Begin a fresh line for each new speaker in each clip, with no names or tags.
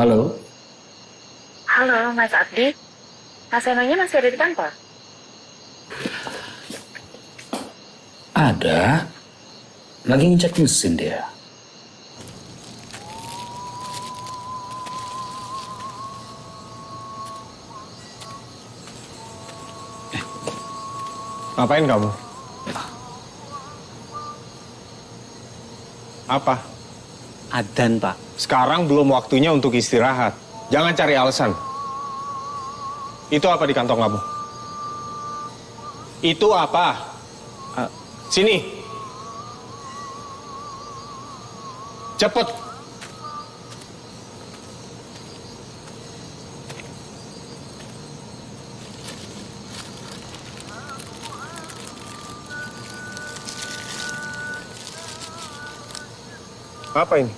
Halo,
Halo, Mas Abdi. Mas Enonya masih ada di kantor?
ada. Lagi ngecek mesin dia.
Ngapain kamu? Apa?
Adzan, Pak.
Sekarang belum waktunya untuk istirahat. Jangan cari alasan. Itu apa di kantong kamu? Itu apa? Sini. Cepet. Apa ini?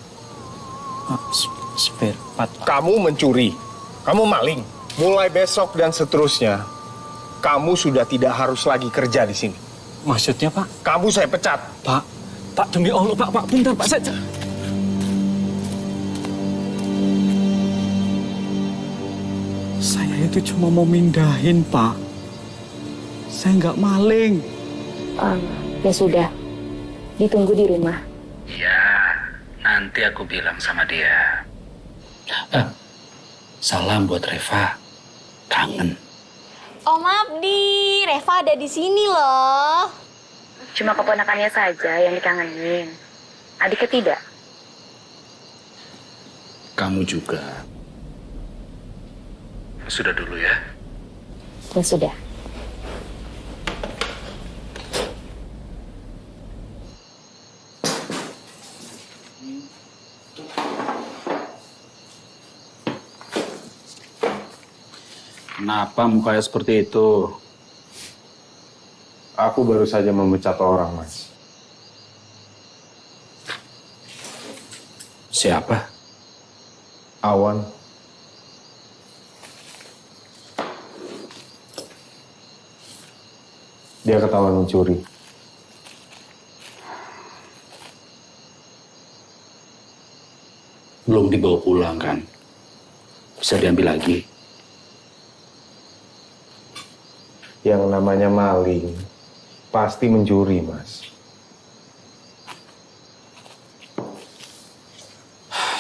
Spare part, Pak.
Kamu mencuri. Kamu maling. Mulai besok dan seterusnya, kamu sudah tidak harus lagi kerja di sini.
Maksudnya, Pak?
Kamu saya pecat.
Pak, demi Allah, Pak, bentar, Pak, saya... Saya itu cuma mau mindahin, Pak. Saya nggak maling.
Ya sudah. Ditunggu di rumah.
Ya, nanti aku bilang sama dia. Salam buat Reva. Kangen.
Om Abdi, Reva ada di sini loh.
Cuma keponakannya saja yang dikangenin. Adiknya tidak.
Kamu juga. Sudah dulu ya.
Ya sudah.
Kenapa mukanya seperti itu?
Aku baru saja memecat orang, Mas.
Siapa?
Awan. Dia ketahuan mencuri.
Belum dibawa pulang kan? Bisa diambil lagi.
Yang namanya maling pasti mencuri, Mas.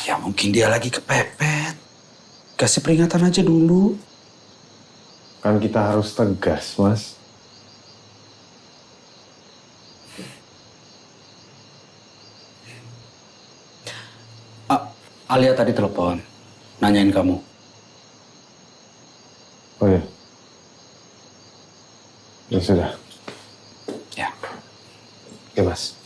Ya mungkin dia lagi kepepet. Kasih peringatan aja dulu.
Kan kita harus tegas, Mas.
Alia tadi telepon, nanyain kamu.
Oh ya. Ya sudah.
Ya.
Oke, Mas.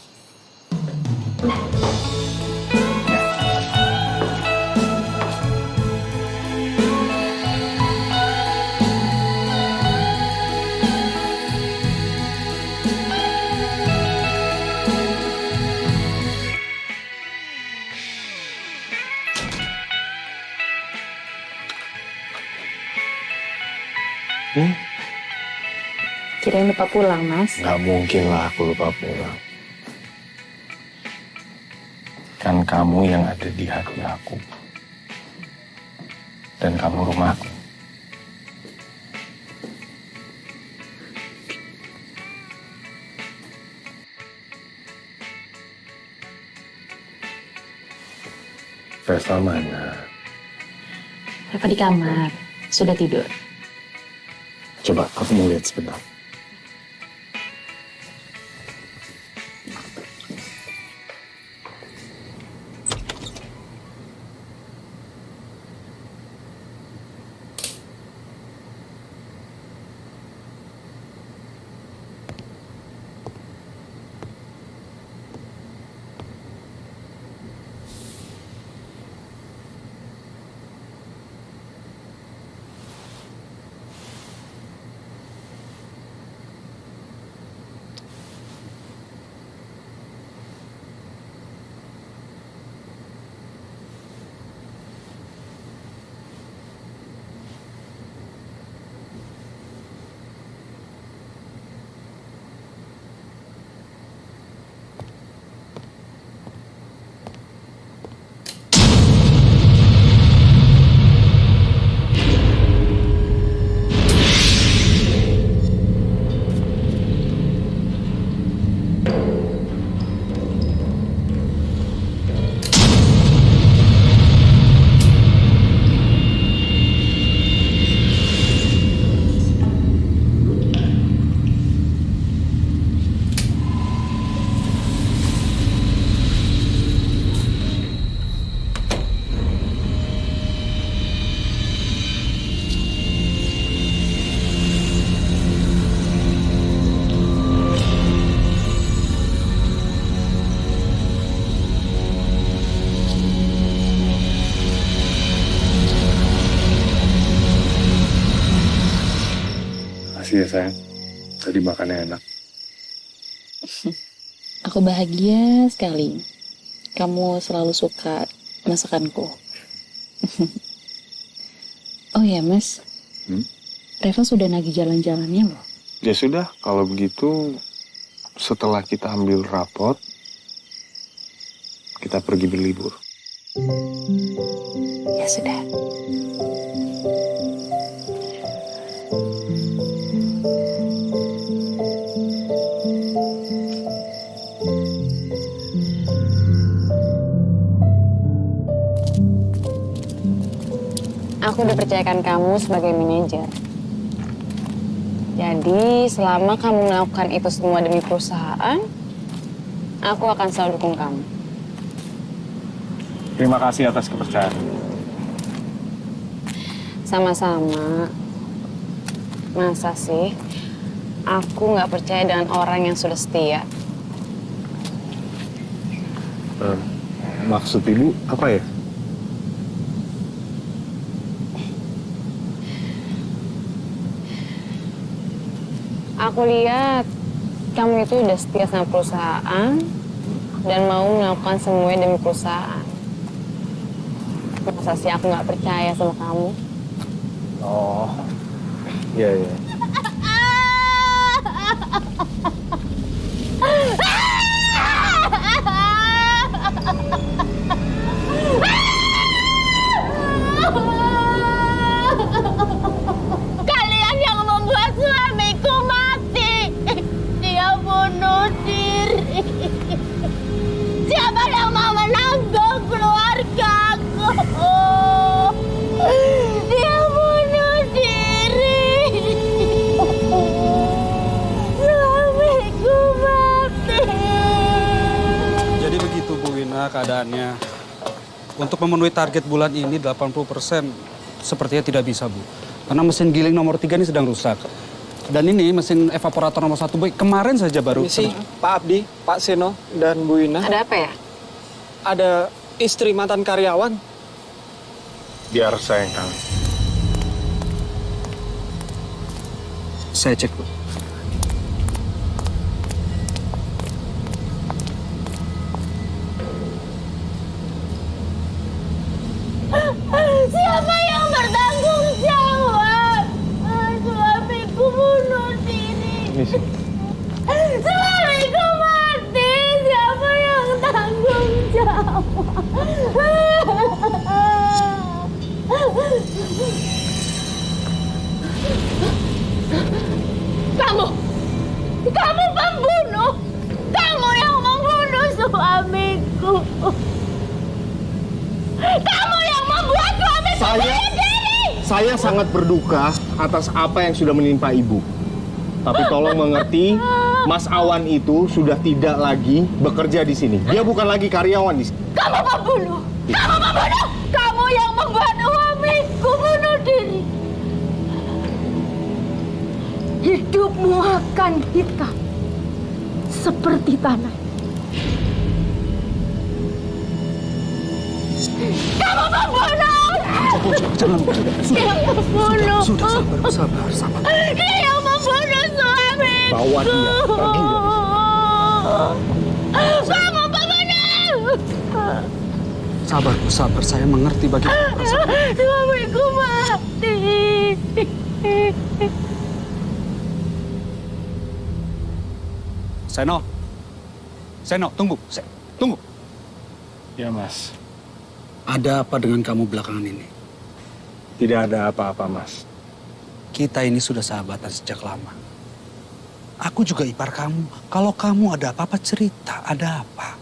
Kirain lupa pulang, Mas.
Nggak mungkin lah aku lupa pulang. Kan kamu yang ada di hati aku. Dan kamu rumahku. Vespa mana?
Reva di kamar. Sudah tidur.
Coba aku mau lihat sebentar. Makasih ya sayang. Tadi makannya enak.
Aku bahagia sekali. Kamu selalu suka masakanku. Oh ya, Mas. Reva sudah nagih jalan-jalannya loh.
Ya sudah, kalau begitu setelah kita ambil rapot, kita pergi berlibur.
Ya sudah.
Aku udah percayakan kamu sebagai manajer. Jadi selama kamu melakukan itu semua demi perusahaan, aku akan selalu dukung kamu.
Terima kasih atas kepercayaan.
Sama-sama. Masa sih aku nggak percaya dengan orang yang sudah setia?
Maksud ibu apa ya?
Aku lihat kamu itu udah setia sama perusahaan dan mau melakukan semuanya demi perusahaan. Masa sih aku nggak percaya sama kamu?
Oh, iya iya.
Kalian yang membuat suamiku mati. Dia bunuh diri. Siapa yang mau menanggung keluargaku? Dia bunuh diri. Suamiku mati.
Jadi begitu Bu Wina keadaannya. Untuk memenuhi target bulan ini 80% sepertinya tidak bisa Bu. Karena mesin giling nomor 3 ini sedang rusak. Dan ini mesin evaporator nomor 1 Bu, kemarin saja baru.
Misi, Pak Abdi, Pak Seno, dan Bu Ina.
Ada apa ya?
Ada istri mantan karyawan.
Biar saya yang tahu.
Saya cek Bu.
Siapa yang bertanggung jawab? Suamiku bunuh diri.
Misi.
Suamiku mati. Siapa yang tanggung jawab? Kamu pembunuh. Kamu yang membunuh suamiku. Kamu yang membuat suamiku bunuh diri.
Saya sangat berduka atas apa yang sudah menimpa ibu. Tapi tolong mengerti, Mas Awan itu sudah tidak lagi bekerja di sini. Dia bukan lagi karyawan di sini.
Kamu pembunuh. Kamu pembunuh. Kamu yang membuat suamiku bunuh diri. Hidupmu akan hitam seperti tanah. Kamu pembunuh!
Jangan Bu.
Dia membunuh!
Sudah sabar.
Dia yang membunuh suamiku!
Bawa dia, pergi dari
Kamu pembunuh!
Sabar Bu, sabar. Saya mengerti bagaimana perasaan.
Suamiku mati!
Seno, tunggu. Tunggu.
Ya, Mas.
Ada apa dengan kamu belakangan ini?
Tidak ada apa-apa, Mas.
Kita ini sudah sahabatan sejak lama. Aku juga ipar kamu. Kalau kamu ada apa-apa cerita, ada apa?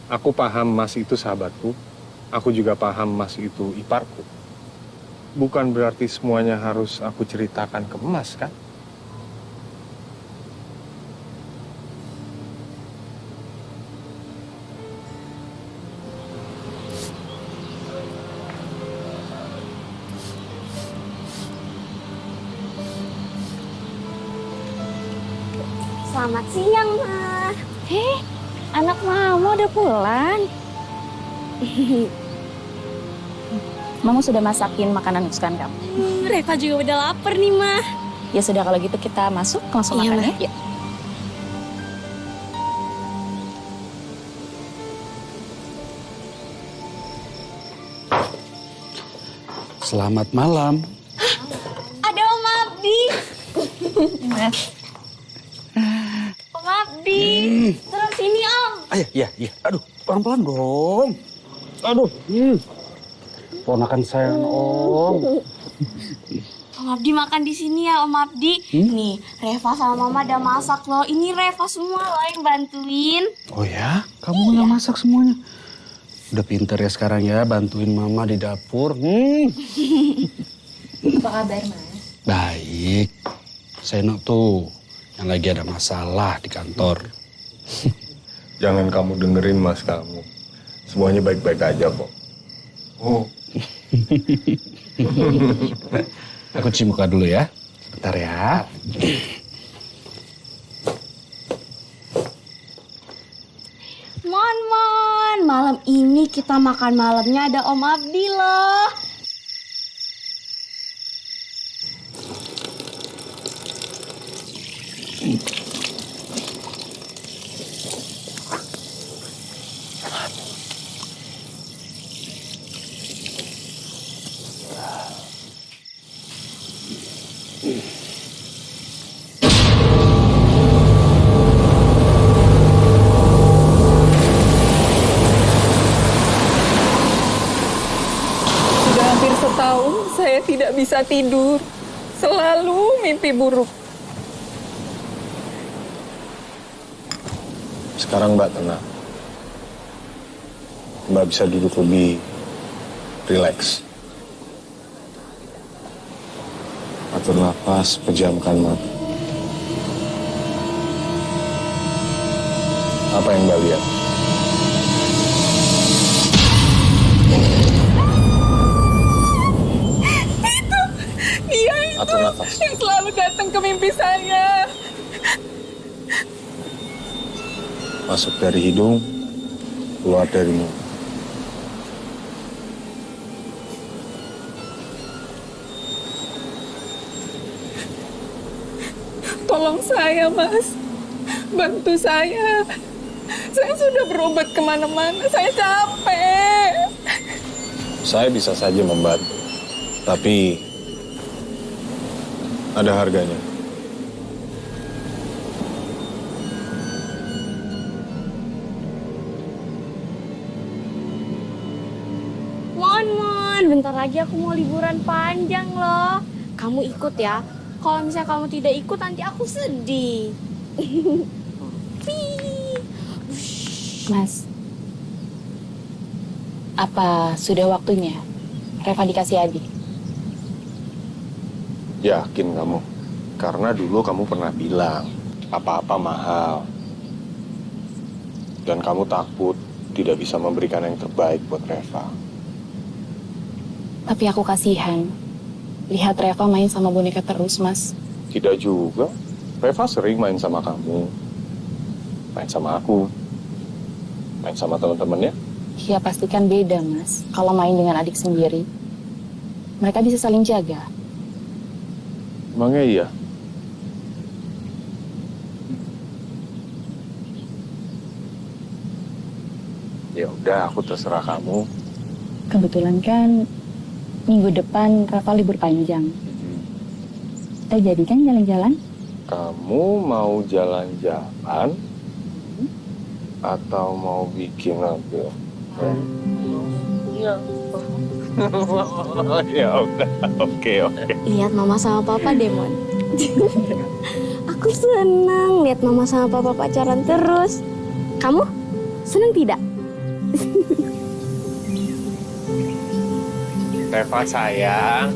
Aku paham Mas itu sahabatku. Aku juga paham Mas itu iparku. Bukan berarti semuanya harus aku ceritakan ke Mas, kan?
Selamat siang, Ma. Anak Mama udah pulang.
Mama sudah masakin makanan kesukaan kamu.
Reva juga udah lapar nih, Ma.
Ya sudah kalau gitu kita masuk langsung
Iya,
makan
Ma.
ya. Yuk.
Selamat malam.
Ada Om Abdi. Om Abdi. Terus sini Om.
Iya. Aduh, pelan-pelan dong. Aduh. Ponakan saya, Om.
Om Abdi makan di sini ya Om Abdi. Nih, Reva sama Mama udah masak loh. Ini Reva semua loh yang bantuin.
Oh ya? Kamu yang masak semuanya? Udah pinter ya sekarang ya, bantuin Mama di dapur.
Apa kabar, Mas?
Baik. Seno tuh yang lagi ada masalah di kantor.
Jangan kamu dengerin mas kamu. Semuanya baik-baik aja kok. Oh,
Aku cuci muka dulu ya. Bentar ya.
Mon, malam ini kita makan malamnya ada Om Abdi loh.
Sudah hampir setahun saya tidak bisa tidur. Selalu mimpi buruk.
sekarang Mbak tenang. Mbak bisa duduk lebih rileks. Atur napas, pejamkan mata. Apa yang Mbak lihat?
Dia itu
Atur nafas.
yang selalu datang ke mimpi saya.
Masuk dari hidung, keluar dari mulut.
Tolong saya, Mas. Bantu saya. Saya sudah berobat kemana-mana. Saya capek.
Saya bisa saja membantu, tapi ada harganya.
Mon, bentar lagi aku mau liburan panjang loh. Kamu ikut ya. Kalau misalnya kamu tidak ikut, nanti aku sedih.
Mas, apa sudah waktunya Reva dikasih Adi?
Yakin kamu? Karena dulu kamu pernah bilang apa-apa mahal. Dan kamu takut tidak bisa memberikan yang terbaik buat Reva.
Tapi aku kasihan lihat Reva main sama boneka terus, Mas.
Tidak juga. Reva sering main sama kamu. Main sama aku. Main sama teman-temannya.
Ya pastikan beda, Mas. Kalau main dengan adik sendiri, mereka bisa saling jaga.
Emangnya iya? Ya udah, aku terserah kamu.
Kebetulan kan minggu depan Reva libur panjang. Kita jadi kan jalan-jalan?
Kamu mau jalan-jalan atau mau bikin mobil? Ya udah, oke.
Lihat mama sama papa deh, Mon. Aku senang lihat mama sama papa pacaran terus. Kamu senang tidak?
Reva sayang,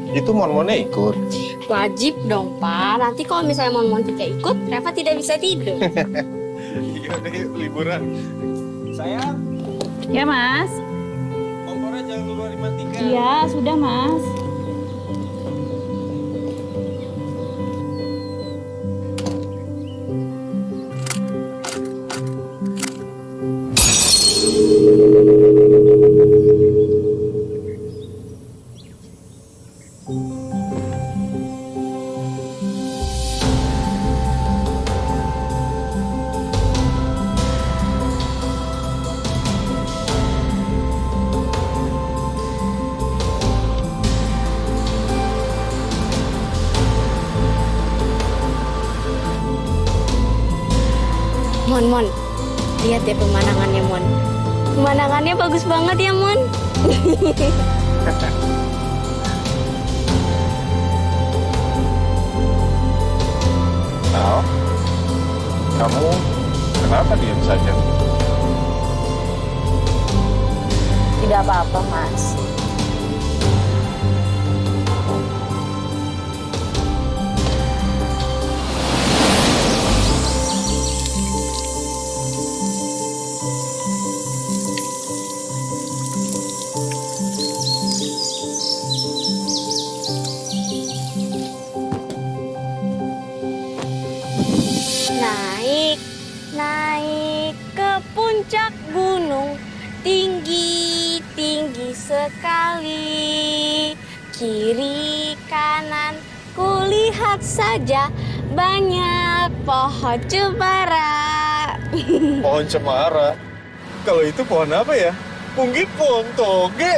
itu Mon-Monnya ikut.
Wajib dong, Pak. Nanti kalau misalnya Mon tidak ikut, Reva tidak bisa tidur.
Iya udah yuk, liburan. Sayang,
Ya, Mas.
kompornya jangan lupa dimatikan.
Iya, sudah, Mas.
Mon. Lihat deh pemandangannya, Mon. Pemandangannya bagus banget ya, Mon.
Nah, kamu kenapa diam saja?
Tidak apa-apa, Mas.
Naik ke puncak gunung, tinggi sekali. Kiri kanan kulihat saja banyak pohon cemara.
Pohon cemara. Kalau itu pohon apa ya? Mungkin pohon toge.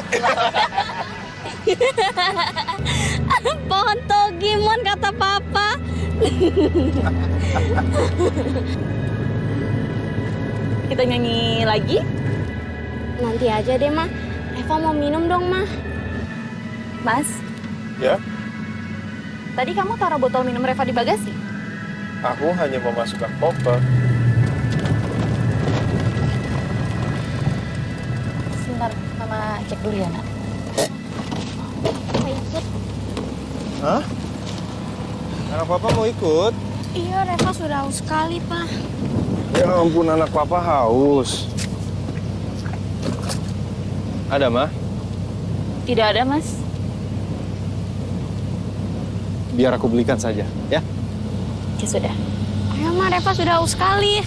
Pohon togimon kata papa.
Kita nyanyi lagi?
Nanti aja deh, Ma. Eva mau minum dong, Ma.
Mas,
Ya,
tadi kamu taruh botol minum Reva di bagasi?
aku hanya memasukkan koper.
Sebentar, Mama cek dulu ya, Nak.
Mau ikut?
Hah? Anak papa mau ikut?
Iya, Reva sudah haus sekali, Pak.
Ya ampun, anak papa haus. Ada, Ma?
Tidak ada, Mas.
Biar aku belikan saja, ya?
Ya sudah.
Ayo, Ma, Reva sudah haus sekali.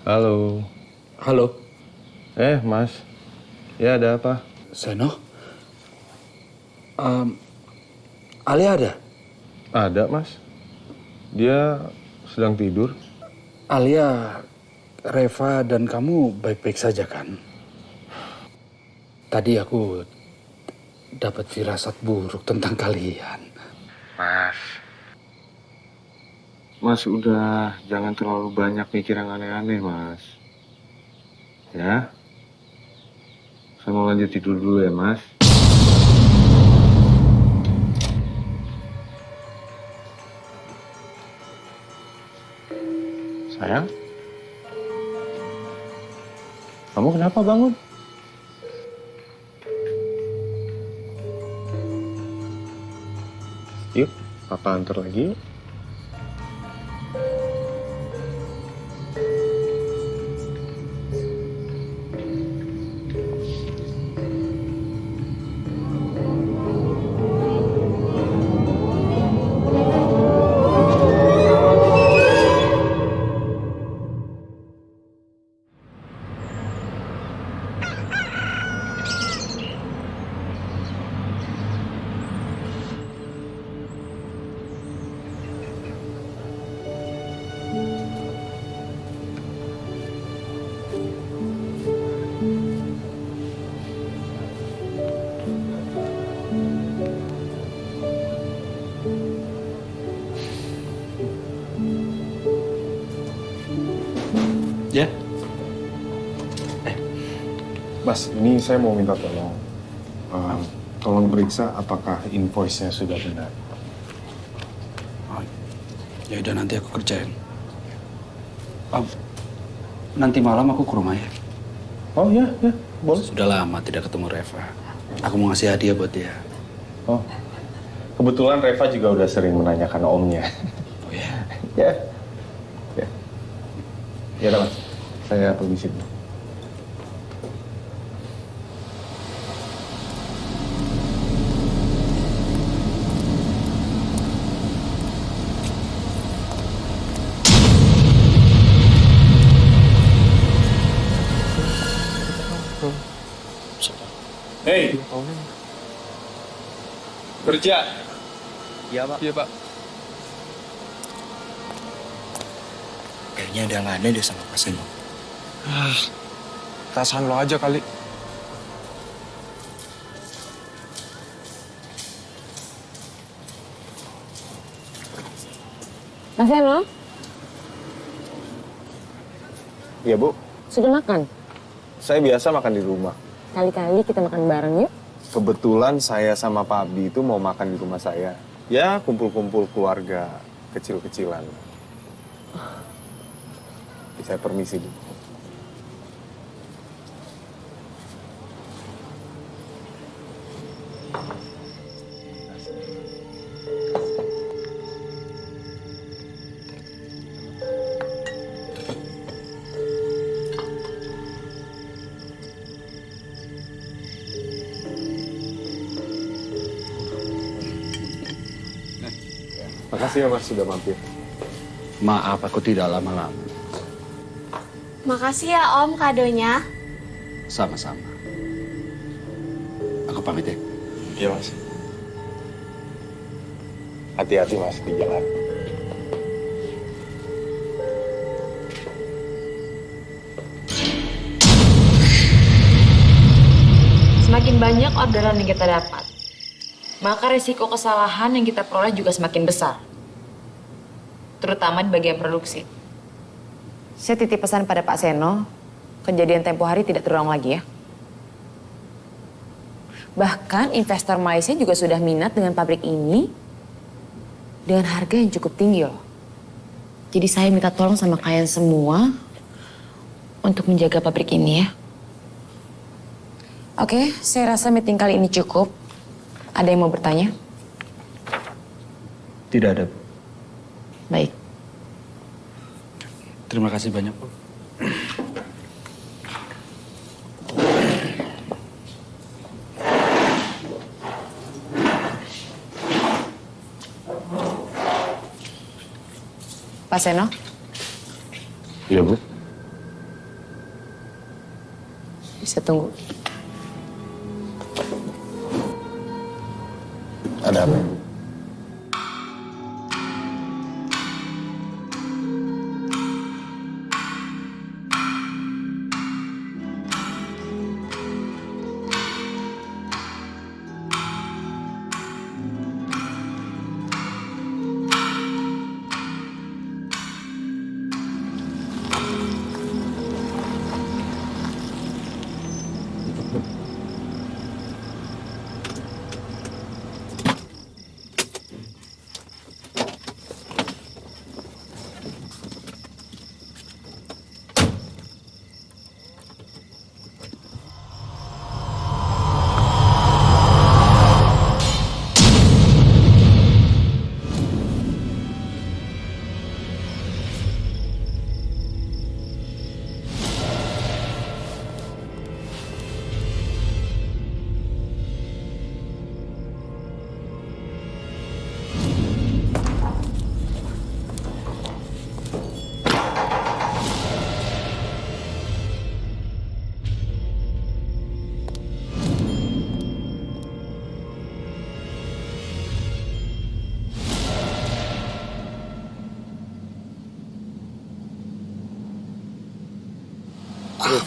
Halo.
Halo,
Mas. Ya, ada apa?
Seno. Ali ada?
Ada, Mas. Dia sedang tidur.
Alia, Reva, dan kamu baik-baik saja kan? Tadi aku dapat firasat buruk tentang kalian.
Mas, udah jangan terlalu banyak mikir yang aneh-aneh, Mas. Ya? Saya mau lanjut tidur dulu ya, Mas. Sayang? Kamu kenapa bangun? Yuk, Papa antar lagi yuk.
Ya?
Mas, ini saya mau minta tolong. Tolong periksa apakah invoice-nya sudah benar.
Oh, ya udah nanti aku kerjain. Nanti malam aku ke rumah ya.
Oh ya, boleh.
Sudah lama tidak ketemu Reva. Aku mau ngasih hadiah buat dia.
Oh, kebetulan Reva juga udah sering menanyakan omnya.
Oh ya?
Ya. Ya udah, Mas. Saya permisi dulu.
Hei, kerja.
Iya, Pak.
Iya, Pak.
Kayaknya ada yang aneh deh sama Pak Seno.
Perasaan lo aja kali.
Mas Seno,
Iya, Bu.
sudah makan?
Saya biasa makan di rumah.
Kali-kali kita makan bareng yuk.
Kebetulan saya sama Pak Abdi itu mau makan di rumah saya. Ya, kumpul-kumpul keluarga kecil-kecilan. Saya permisi dulu. Makasih ya, Mas, sudah mampir.
Maaf, aku tidak lama-lama.
Makasih ya Om kadonya.
Sama-sama. Aku pamit ya.
Iya, Mas. Hati-hati, Mas, di jalan.
Semakin banyak orderan yang kita dapat, maka risiko kesalahan yang kita peroleh juga semakin besar. Terutama di bagian produksi. Saya titip pesan pada Pak Seno, kejadian tempo hari tidak terulang lagi ya. Bahkan investor Malaysia juga sudah minat dengan pabrik ini dengan harga yang cukup tinggi loh. Jadi saya minta tolong sama kalian semua untuk menjaga pabrik ini ya. Oke, saya rasa meeting kali ini cukup. Ada yang mau bertanya?
Tidak ada, Bu.
Baik.
Terima kasih banyak, Bu.
Pak Seno,
Iya, Bu.
Bisa tunggu.
Ada apa?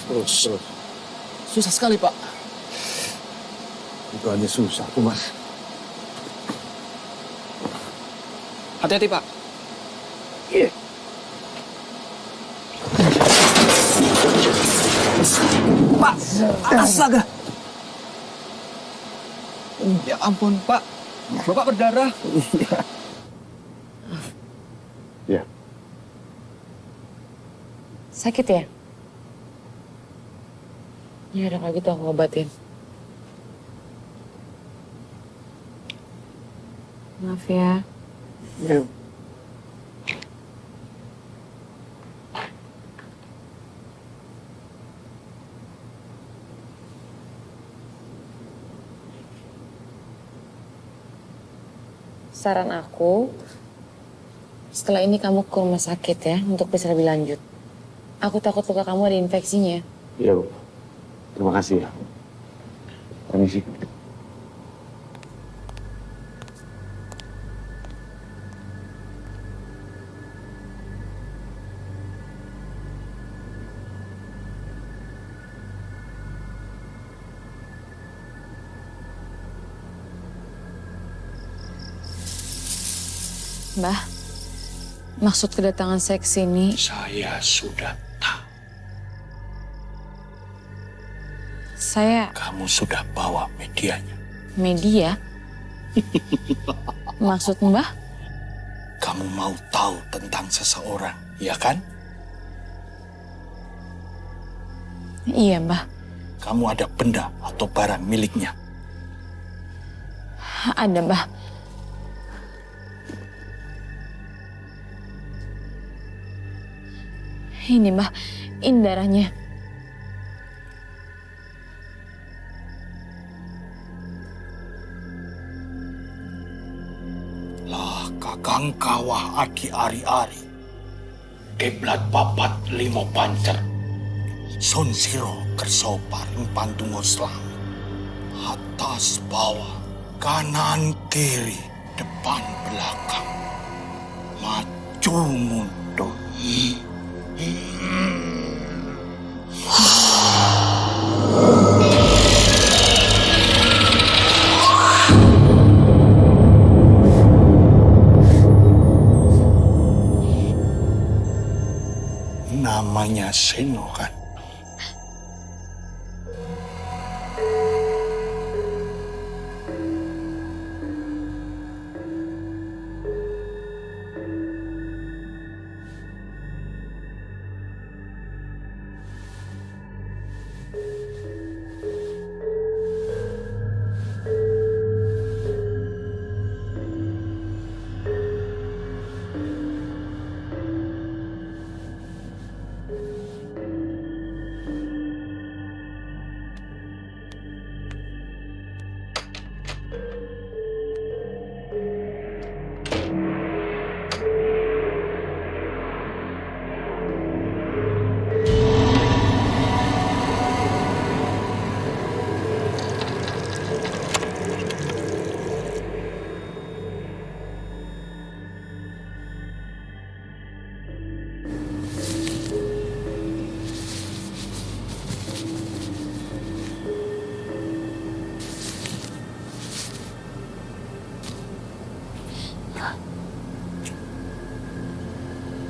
Terus.
Susah sekali, Pak. Itu hanya susah, Mas.
Hati-hati, Pak.
Iya.
Pak, astaga. Ya ampun, Pak. Bapak berdarah.
Ya.
Sakit ya? Ya udah kalau gitu aku obatin. Maaf ya.
Ya.
Saran aku, setelah ini kamu ke rumah sakit ya untuk bisa lebih lanjut. Aku takut luka kamu ada infeksinya.
Iya, Bu. Terima kasih ya. Permisi.
Mbah, maksud kedatangan saya ke sini,
Saya sudah tahu.
saya
Kamu sudah bawa medianya.
media. Maksud Mbah?
Kamu mau tahu tentang seseorang, ya kan?
Iya, Mbah.
Kamu ada benda atau barang miliknya.
Ada, Mbah. Ini, Mbah. Ini darahnya.
Lah kakang kawah adi ari-ari. Keblat papat limo pancer. Son siro kerso paring pantungo selang. Atas bawah, kanan kiri, depan belakang. Maju mundur. Namanya Seno kan?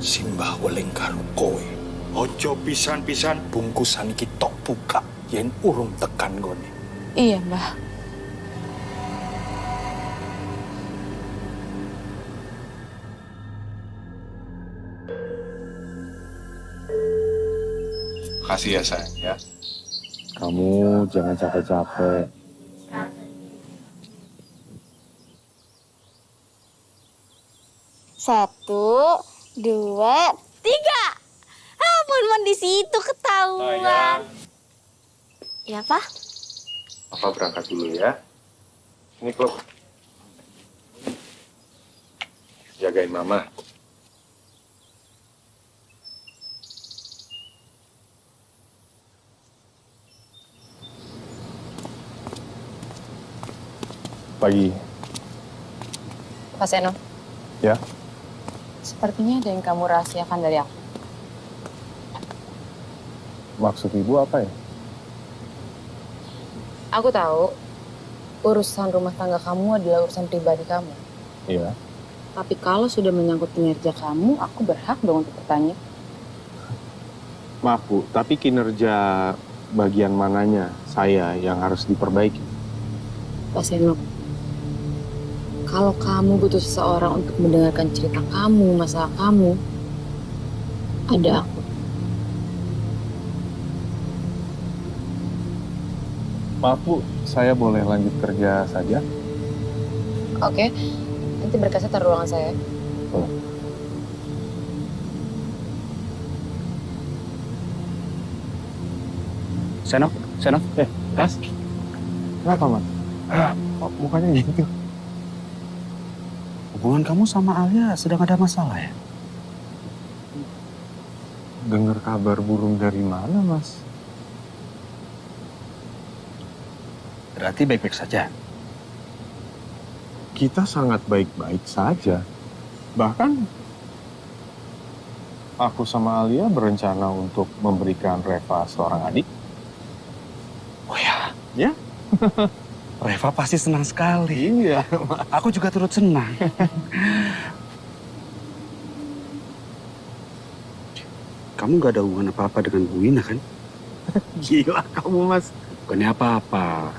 simbah weleng karo kowe. Ojo pisan-pisan bungkusan iki tok buka yen urung tekan gone.
Iya, Mbah.
Makasih ya sayang ya.
Kamu jangan capek-capek.
Satu, dua, tiga. Ah, Mon di situ ketahuan. Ya, Pak?
Papa berangkat dulu ya. Ini klub. Jagain mama. Pagi.
Pak Seno,
Ya?
sepertinya ada yang kamu rahasiakan dari aku.
Maksud ibu apa ya?
Aku tahu urusan rumah tangga kamu adalah urusan pribadi kamu.
Iya.
Tapi kalau sudah menyangkut kinerja kamu, aku berhak dong untuk bertanya.
Maaf Bu, tapi kinerja bagian mananya saya yang harus diperbaiki?
Pak Seno, kalau kamu butuh seseorang untuk mendengarkan cerita kamu, masalah kamu, ada aku.
Maaf Bu, saya boleh lanjut kerja saja?
Oke, nanti berkasnya taruh ruangan saya.
Seno,
Mas? Kenapa, Mas? Kok mukanya gitu?
hubungan kamu sama Alia sedang ada masalah ya?
Dengar kabar burung dari mana, Mas?
Berarti baik-baik saja.
Kita sangat baik-baik saja. Bahkan aku sama Alia berencana untuk memberikan Reva seorang adik.
Oh ya?
Ya?
Reva pasti senang sekali.
Iya.
Aku juga turut senang. Kamu gak ada hubungan apa-apa dengan Bu Wina kan?
Gila kamu, Mas.
Bukannya apa-apa.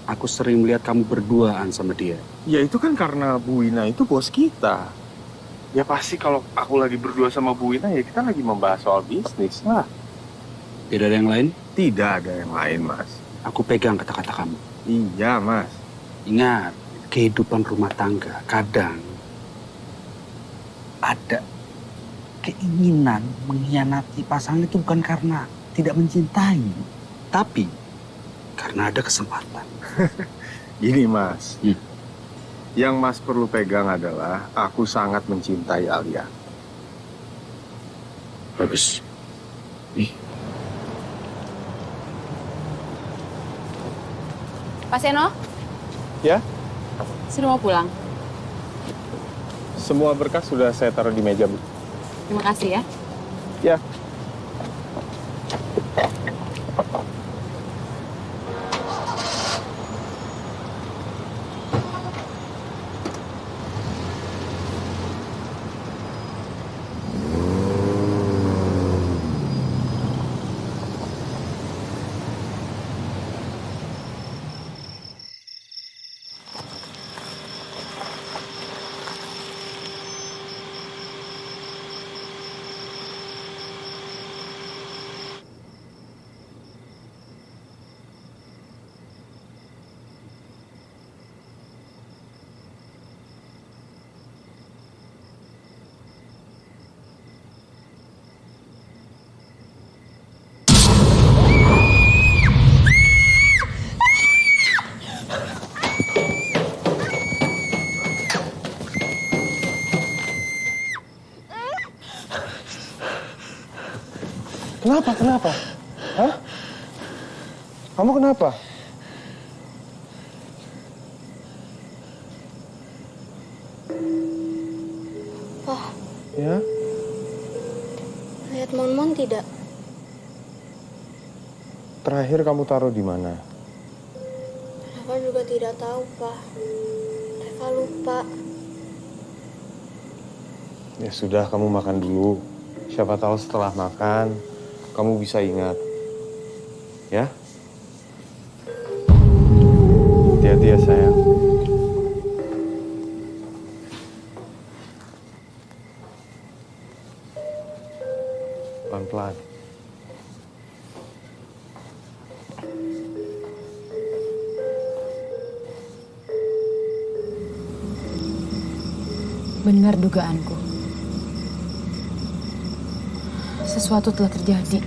Aku sering melihat kamu berduaan sama dia.
Ya itu kan karena Bu Wina itu bos kita. Ya pasti kalau aku lagi berdua sama Bu Wina ya kita lagi membahas soal bisnis lah.
Tidak ada yang lain?
Tidak ada yang lain, Mas.
Aku pegang kata-kata kamu.
Iya, Mas.
Ingat, kehidupan rumah tangga kadang ada keinginan mengkhianati pasangan itu bukan karena tidak mencintai, tapi karena ada kesempatan.
Gini, Mas. Yang Mas perlu pegang adalah aku sangat mencintai Alia.
Bagus.
Pak Seno,
Ya?
sudah mau pulang?
Semua berkas sudah saya taruh di meja, Bu.
Terima kasih ya.
Ya. Kenapa? Hah? Kamu kenapa?
Wah,
Ya?
lihat Mon tidak?
Terakhir kamu taruh di mana?
Reva juga tidak tahu, Pak. Reva lupa.
Ya sudah, kamu makan dulu. Siapa tahu setelah makan, kamu bisa ingat. Ya? Hati-hati ya sayang. Pelan-pelan.
Benar dugaanku. Sesuatu telah terjadi.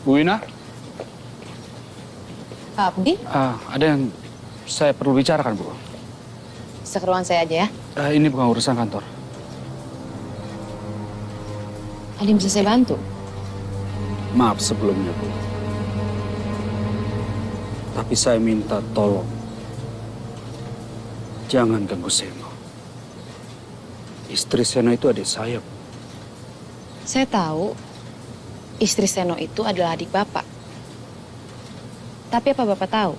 Bu Ina,
Abdi,
ada yang saya perlu bicarakan, Bu.
bisa ke ruangan saya aja ya.
Ini bukan urusan kantor.
Ada yang bisa saya bantu?
Maaf sebelumnya, Bu. Tapi saya minta tolong. Jangan ganggu Seno. Istri Seno itu adik saya, Bu.
Saya tahu istri Seno itu adalah adik Bapak. Tapi apa Bapak tahu?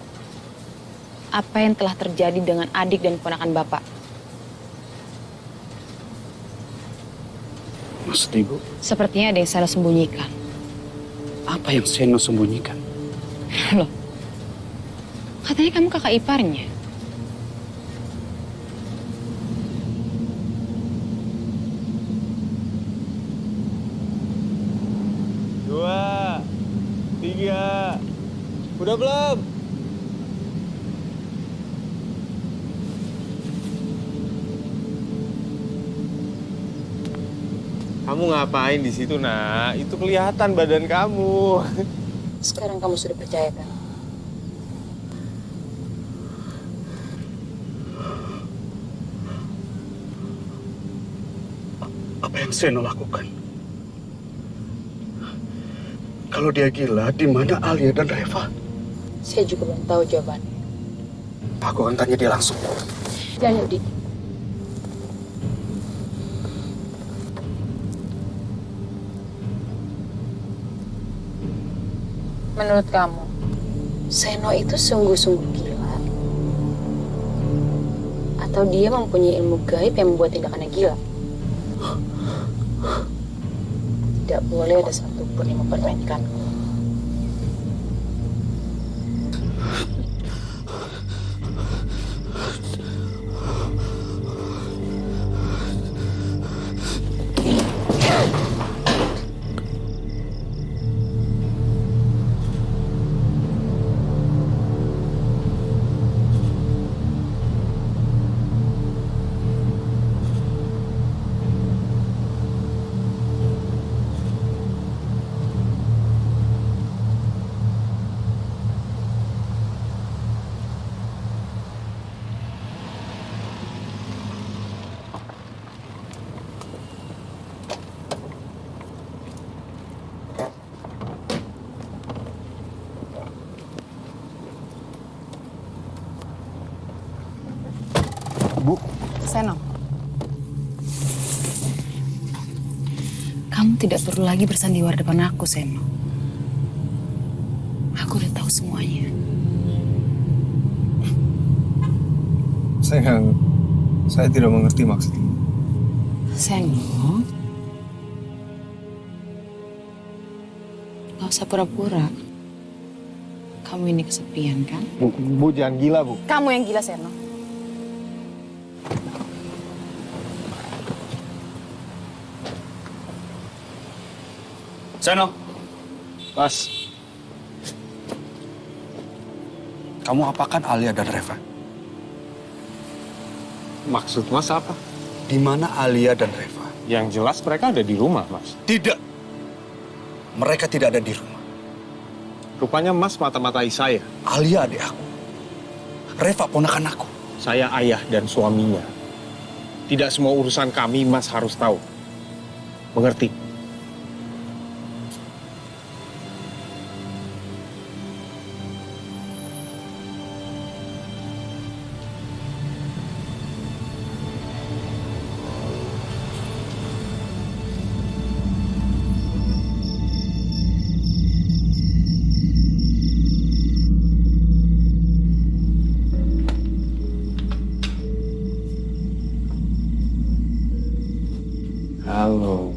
Apa yang telah terjadi dengan adik dan keponakan Bapak?
Maksud Ibu,
Sepertinya ada yang Seno sembunyikan.
apa yang Seno sembunyikan?
Loh, katanya kamu kakak iparnya.
Dua, tiga. Udah belum? Kamu ngapain di situ, Nak? Itu kelihatan badan kamu.
Sekarang kamu sudah percaya kan?
Apa yang Seno lakukan? Kalau dia gila, di mana Alia dan Reva?
Saya juga belum tahu jawabannya.
Aku akan tanya dia langsung.
Jangan, Yudi. Menurut kamu, Seno itu sungguh-sungguh gila Atau dia mempunyai ilmu gaib yang membuat tindakannya gila. Tidak boleh ada satupun yang mempermainkanku.
Bu,
Seno, kamu tidak perlu lagi bersandiwara depan aku, Seno. Aku udah tahu semuanya.
Saya tidak mengerti maksudnya.
Seno, gak usah pura-pura. Kamu ini kesepian, kan?
Bu jangan gila, Bu.
Kamu yang gila, Seno.
Seno,
Mas,
kamu apakan Alia dan Reva?
maksud Mas apa?
Di mana Alia dan Reva?
Yang jelas mereka ada di rumah, Mas.
Tidak. Mereka tidak ada di rumah.
Rupanya Mas mata-matai saya.
Alia adik aku. Reva ponakan aku.
Saya ayah dan suaminya. Tidak semua urusan kami Mas harus tahu. Mengerti? Halo,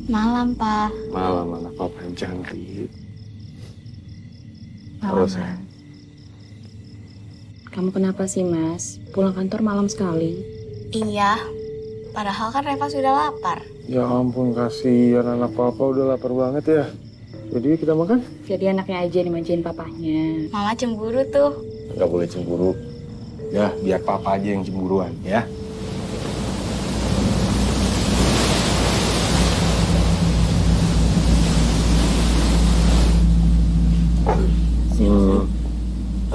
Malam, Pak.
malam anak papa yang cantik. Halo, sayang.
Kamu kenapa sih, Mas? Pulang kantor malam sekali.
Iya. Padahal kan Reva sudah lapar.
Ya ampun, kasihan anak papa udah lapar banget ya. Jadi kita makan?
Jadi anaknya aja dimanjain papahnya.
Mama cemburu tuh.
Nggak boleh cemburu. Ya, biar papa aja yang cemburuan, ya.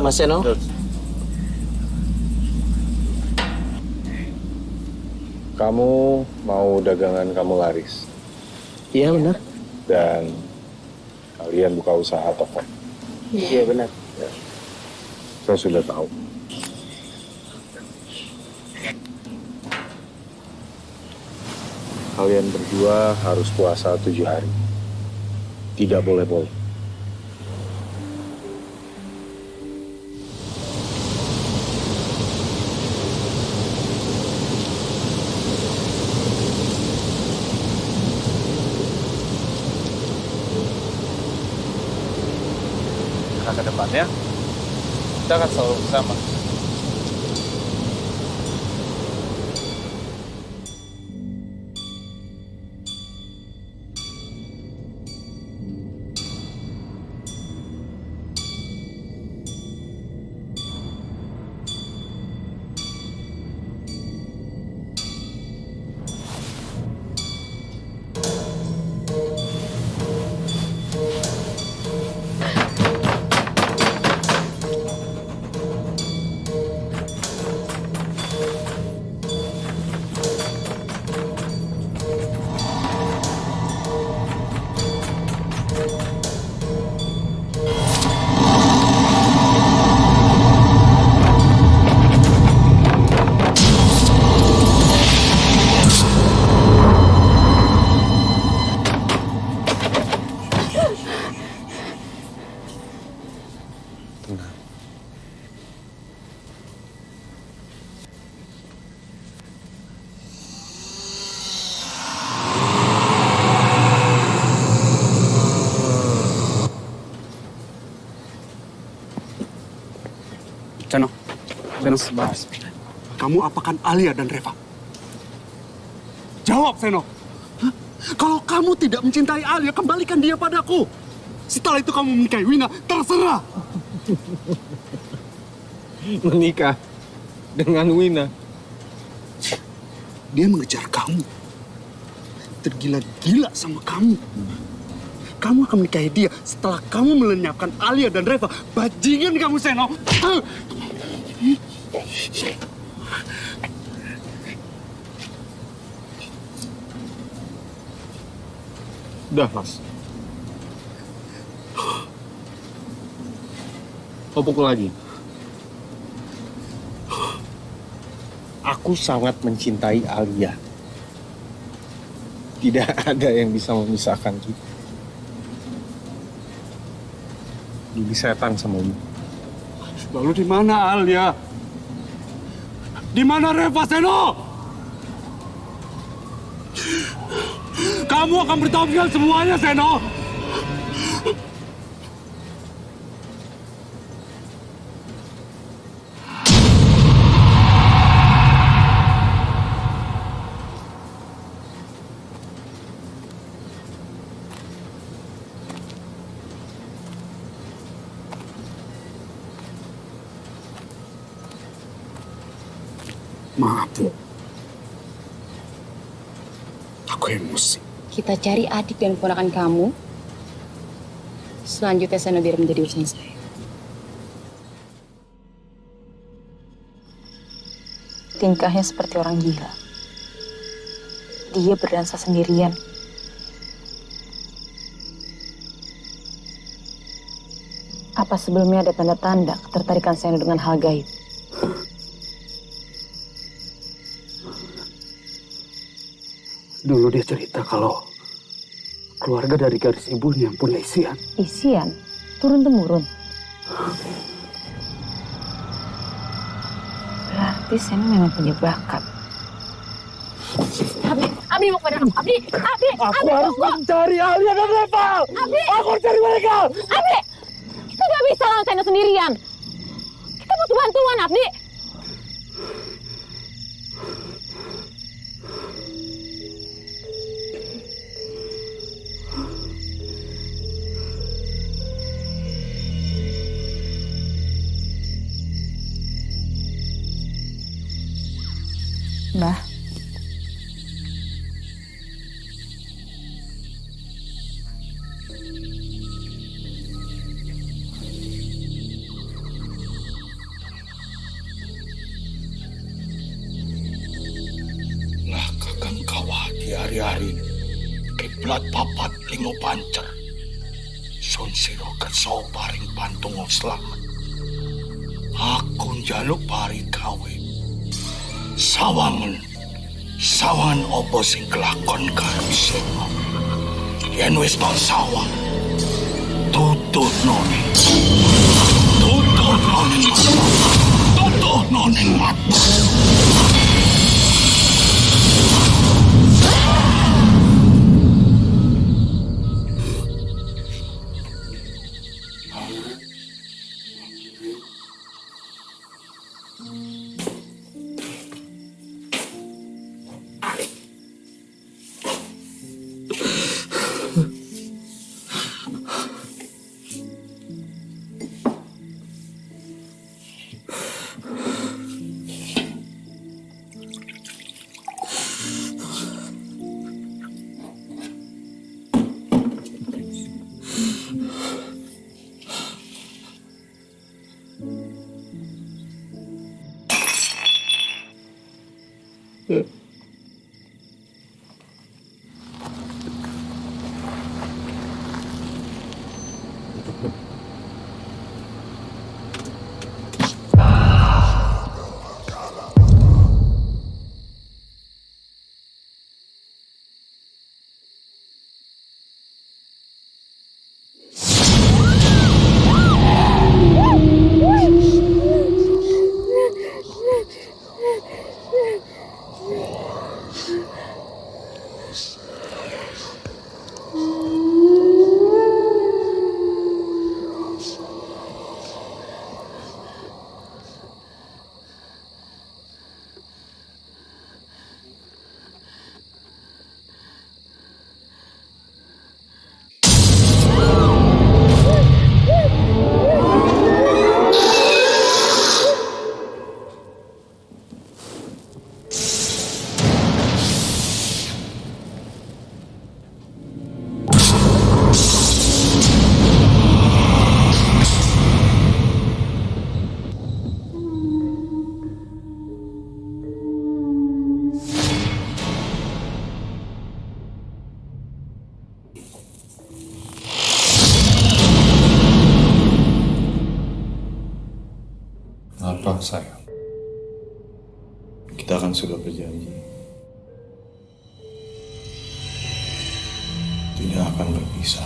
Mas Seno,
Kamu mau dagangan kamu laris.
iya benar.
Dan kalian buka usaha toko.
Iya benar.
Saya sudah tahu. Kalian berdua harus puasa 7 hari. Tidak boleh-boleh.
Nah, ke depannya kita akan selalu bersama.
Seno. Seno.
Mas.
Kamu apakan Alia dan Reva? Jawab, Seno. Hah? Kalau kamu tidak mencintai Alia, kembalikan dia padaku. Setelah itu kamu menikahi Wina, terserah.
Menikah dengan Wina.
Dia mengejar kamu. Tergila-gila sama kamu. Kamu akan menikahi dia setelah kamu melenyapkan Alia dan Reva. Bajingan kamu, Seno.
Udah, Mas. Kau pukul lagi. Aku sangat mencintai Alia. Tidak ada yang bisa memisahkan kita. Jadi setan sama ibu.
Lalu di mana Alia? Di mana Reva, Seno? Kamu akan bertanggung jawab semuanya, Seno. Maaf, Bu. Aku emosi.
Kita cari adik dan ponakan kamu. Selanjutnya Seno biar menjadi urusan saya.
Tingkahnya seperti orang gila. Dia berdansa sendirian. Apa sebelumnya ada tanda-tanda ketertarikan Seno dengan hal gaib?
Dulu dia cerita kalau keluarga dari garis ibunya punya isian.
Isian? Turun-temurun? Berarti Seno memang punya bakat. Abi mau pada Abi!
Aku harus mencari Alia dan Reva. Aku harus cari mereka.
Abi! Kita gak bisa lawan Seno sendirian. Kita butuh bantuan, Abdi. Mbah.
Lah kakang kawah di hari-hari kiblat papat lingo pancer. Sun siro kerso paring pantungo selamat. Aku njaluk pari kawe. Sawangan opo sing kelakon karo Seno. Yen wis tau sawang, tutut noning. Tutut noning mata. Tutut noning mata. sayang. Kita kan sudah berjanji. Tidak akan berpisah.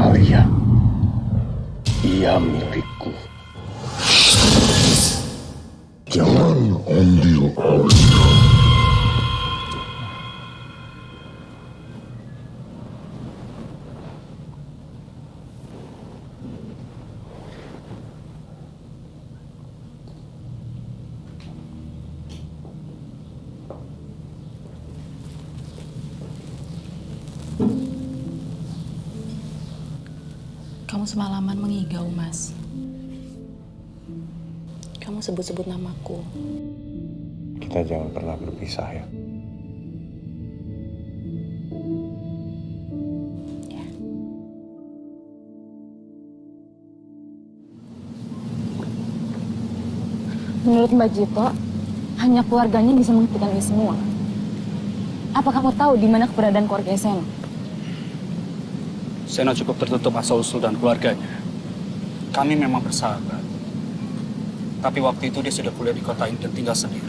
Alia, ia milikku. Jangan ambil Alia.
Kamu semalaman mengigau, Mas. Kamu sebut-sebut namaku.
Kita jangan pernah berpisah ya.
Menurut Mbak Jito, hanya keluarganya bisa menghentikan ini semua. Apa kamu tahu di mana keberadaan keluarga Seno?
Seno cukup tertutup asal-usul dan keluarganya. Kami memang bersahabat. Tapi waktu itu dia sudah kuliah di kota ini dan tinggal sendiri.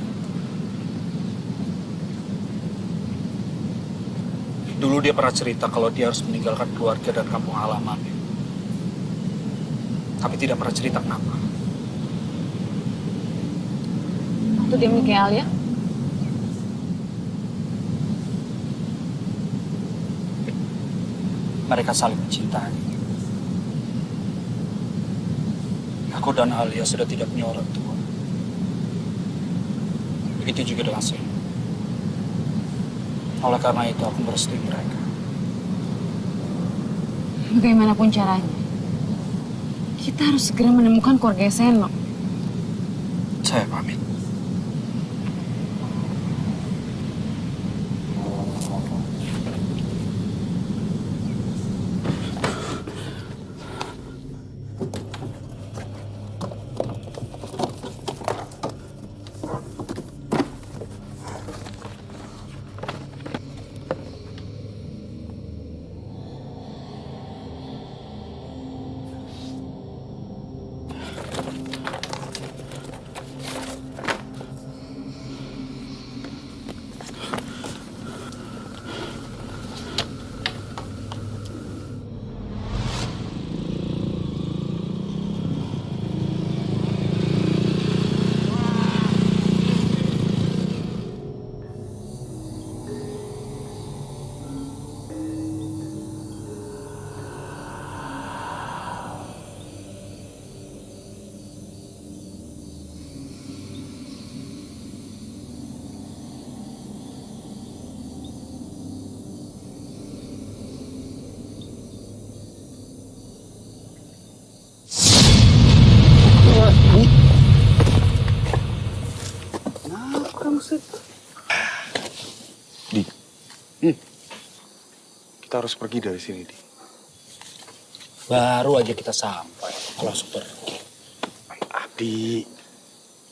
Dulu dia pernah cerita kalau dia harus meninggalkan keluarga dan kampung halamannya. Tapi tidak pernah cerita kenapa.
Waktu dia menikahi Alia?
Mereka saling mencintai. Aku dan Alia sudah tidak punya orang tua. Begitu juga dengan Seno. Oleh karena itu aku merestui mereka.
Bagaimanapun caranya, kita harus segera menemukan keluarga Seno.
Saya pamit.
Di, kita harus pergi dari sini, Di.
Baru aja kita sampai, langsung pergi.
Di,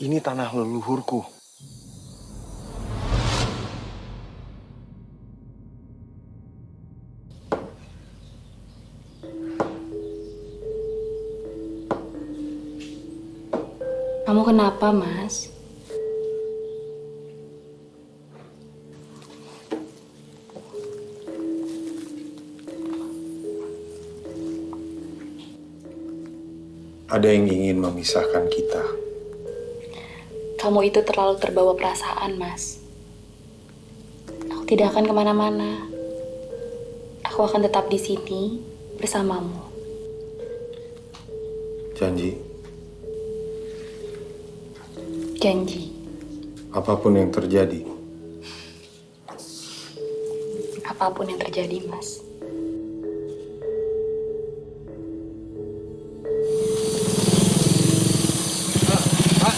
ini tanah leluhurku.
Kamu kenapa, Mas?
Ada yang ingin memisahkan kita.
Kamu itu terlalu terbawa perasaan, Mas. Aku tidak akan kemana-mana. Aku akan tetap di sini bersamamu.
Janji,
Janji.
apapun yang terjadi,
Apapun yang terjadi, Mas.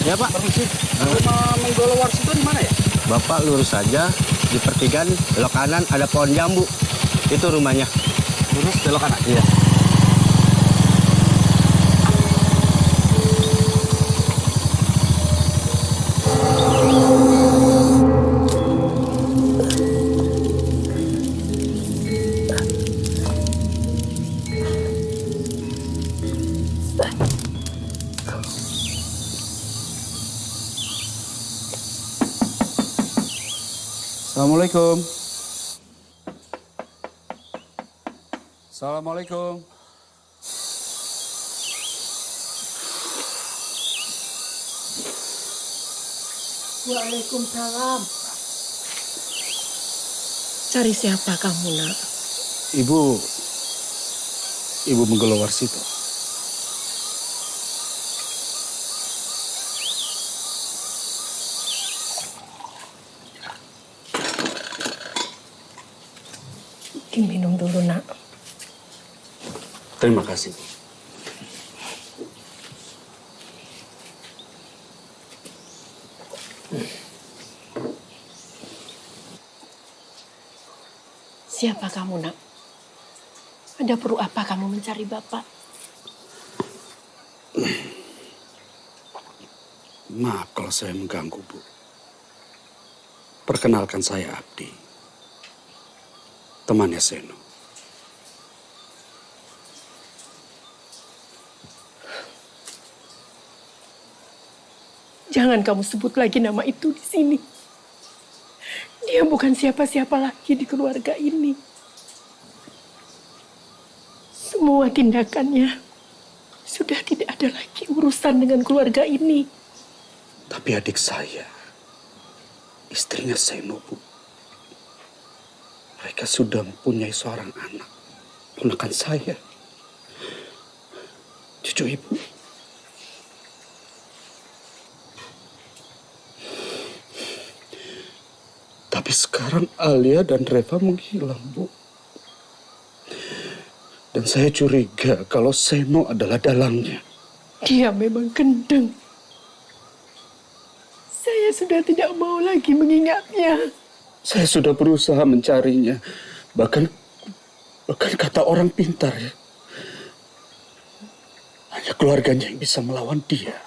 Ya Pak, permisi. Rumah Menggolo Warsito di mana ya?
Bapak lurus saja di pertigaan belok kanan ada pohon jambu. Itu rumahnya.
Lurus belok kanan.
Iya.
Assalamualaikum. Assalamualaikum.
Waalaikumsalam. Cari siapa kamu, Nak?
Ibu Menggolo Warsito.
Minum dulu, Nak.
Terima kasih, Bu.
Siapa kamu, Nak? Ada perlu apa kamu mencari Bapak?
Maaf kalau saya mengganggu, Bu. Perkenalkan saya Abdi. Temannya Seno.
Jangan kamu sebut lagi nama itu di sini. Dia bukan siapa-siapa lagi di keluarga ini. Semua tindakannya sudah tidak ada lagi urusan dengan keluarga ini.
Tapi adik saya, istrinya Seno, Bu. Mereka sudah mempunyai seorang anak, ponakan saya, cucu ibu. Tapi sekarang Alia dan Reva menghilang, Bu. Dan saya curiga kalau Seno adalah dalangnya.
Dia memang kendeng. Saya sudah tidak mau lagi mengingatnya.
Saya sudah berusaha mencarinya. Bahkan kata orang pintar ya. Hanya keluarganya yang bisa melawan dia.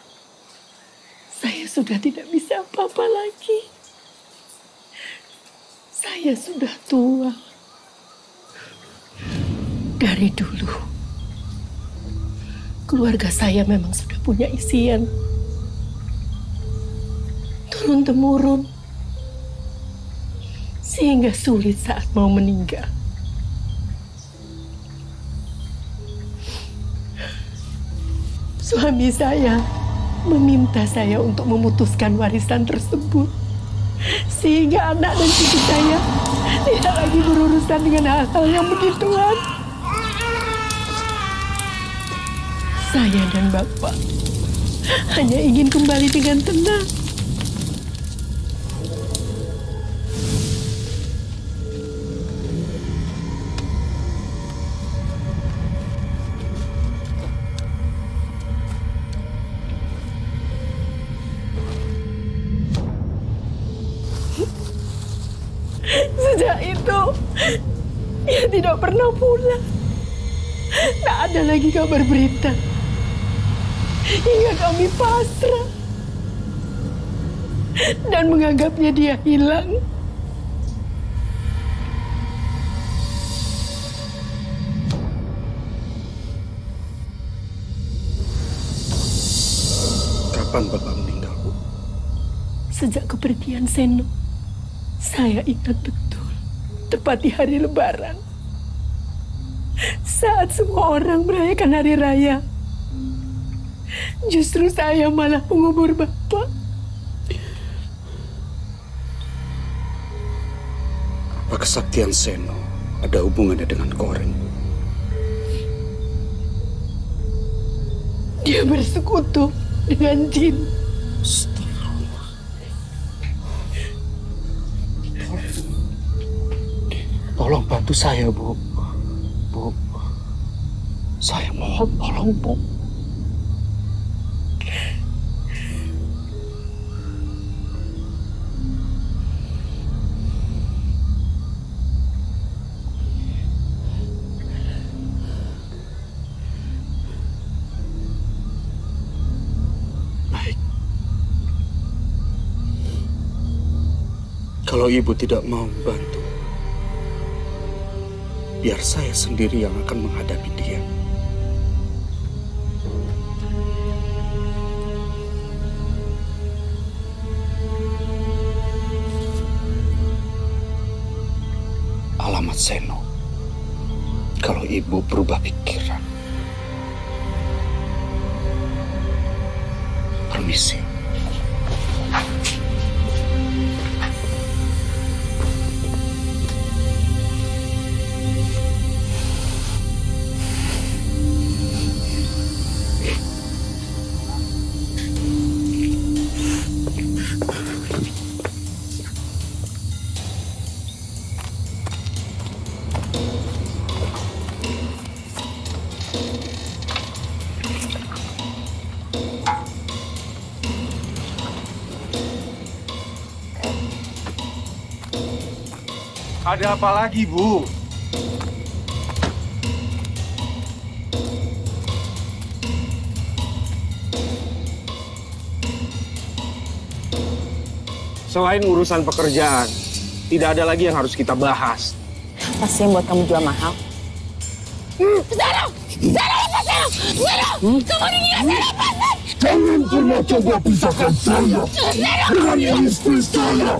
Saya sudah tidak bisa apa-apa lagi. Saya sudah tua. Dari dulu, keluarga saya memang sudah punya isian. Turun-temurun. Sehingga sulit saat mau meninggal. Suami saya meminta saya untuk memutuskan warisan tersebut. Sehingga anak dan cucu saya tidak lagi berurusan dengan hal-hal yang begituan. Saya dan Bapak hanya ingin kembali dengan tenang. Sejak itu, dia tidak pernah pulang. Tak ada lagi kabar berita. Hingga kami pasrah. Dan menganggapnya dia hilang.
Kapan Bapak meninggal, Bu?
Sejak kepergian Seno, saya ingat betul. Tepat di hari Lebaran. Saat semua orang merayakan hari raya, justru saya malah mengubur Bapak.
Apa kesaktian Seno ada hubungannya dengan Koreng?
Dia bersekutu dengan jin.
Tolong bantu saya, Bu. Bu, saya mohon tolong, Bu. Baik. Kalau Ibu tidak mau membantu, biar saya sendiri yang akan menghadapi dia. Alamat Seno. Kalau Ibu berubah pikiran. Permisi.
Ada apa lagi, Bu? Selain urusan pekerjaan, tidak ada lagi yang harus kita bahas.
Apa sih yang buat kamu jual mahal?
Zeno! Zeno, lepas Zeno! Zeno! Kamu ini gila, Zeno, lepas!
Jangan pernah coba pisahkan saya dengan istri saya.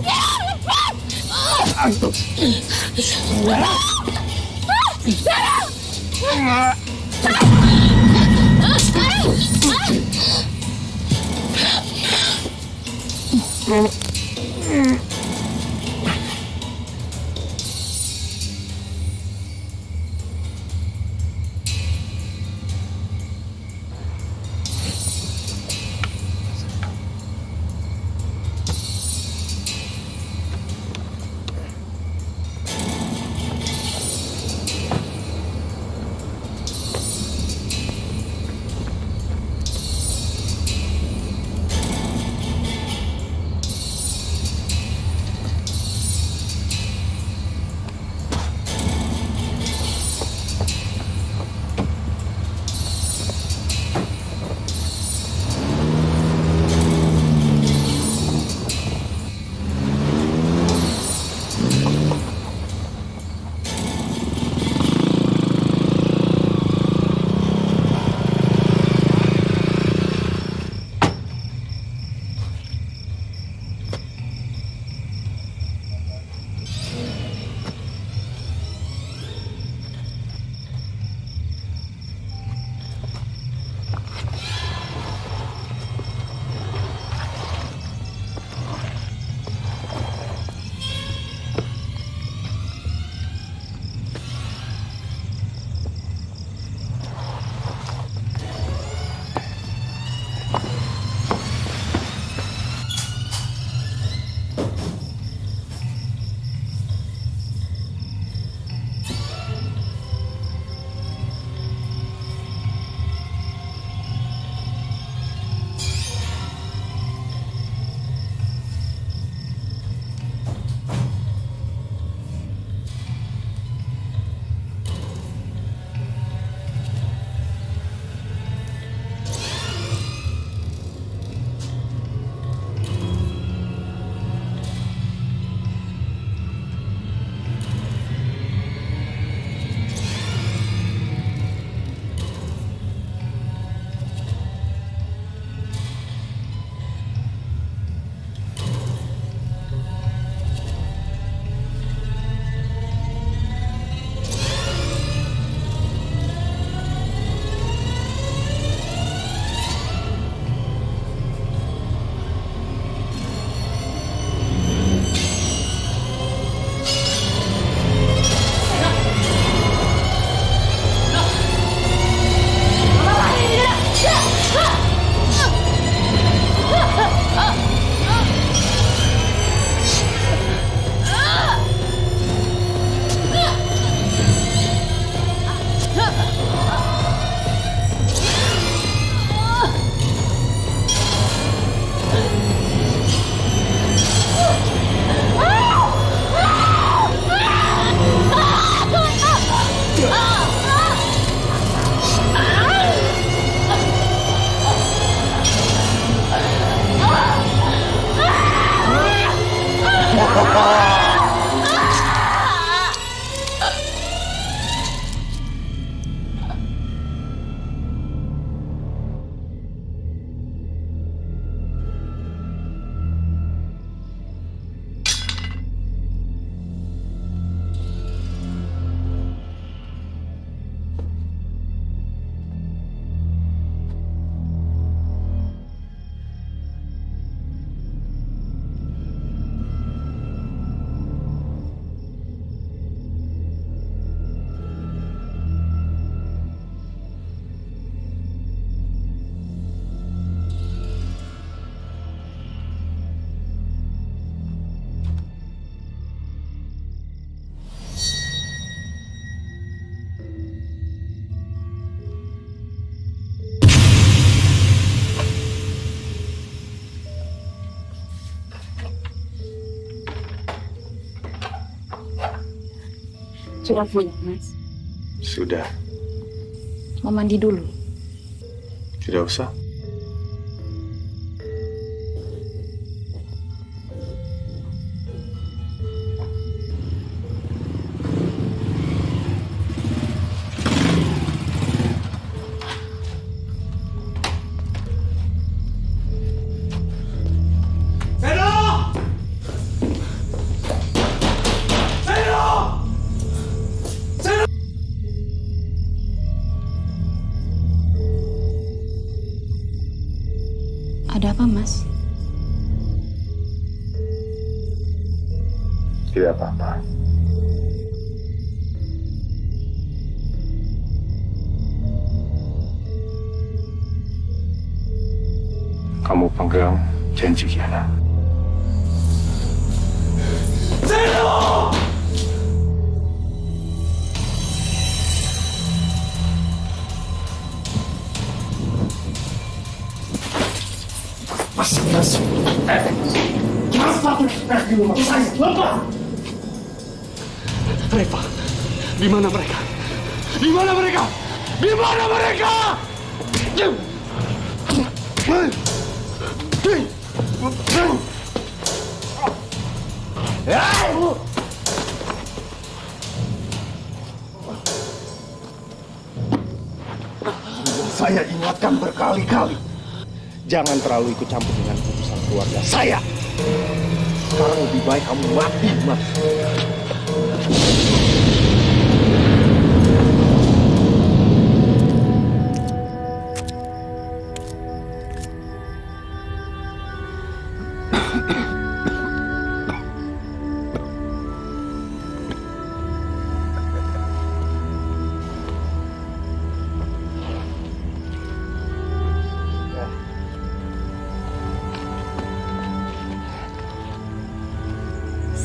Sudah pulang, Mas.
Sudah.
Mau mandi dulu.
Tidak usah.
Ada apa, Mas?
Tidak apa-apa. Kamu pegang janji kita.
Reva, di mana mereka? Di mana mereka? Di mana mereka?
Saya ingatkan berkali-kali. Jangan terlalu ikut campur dengan urusan keluarga saya. Sekarang lebih baik kamu mati, Mas.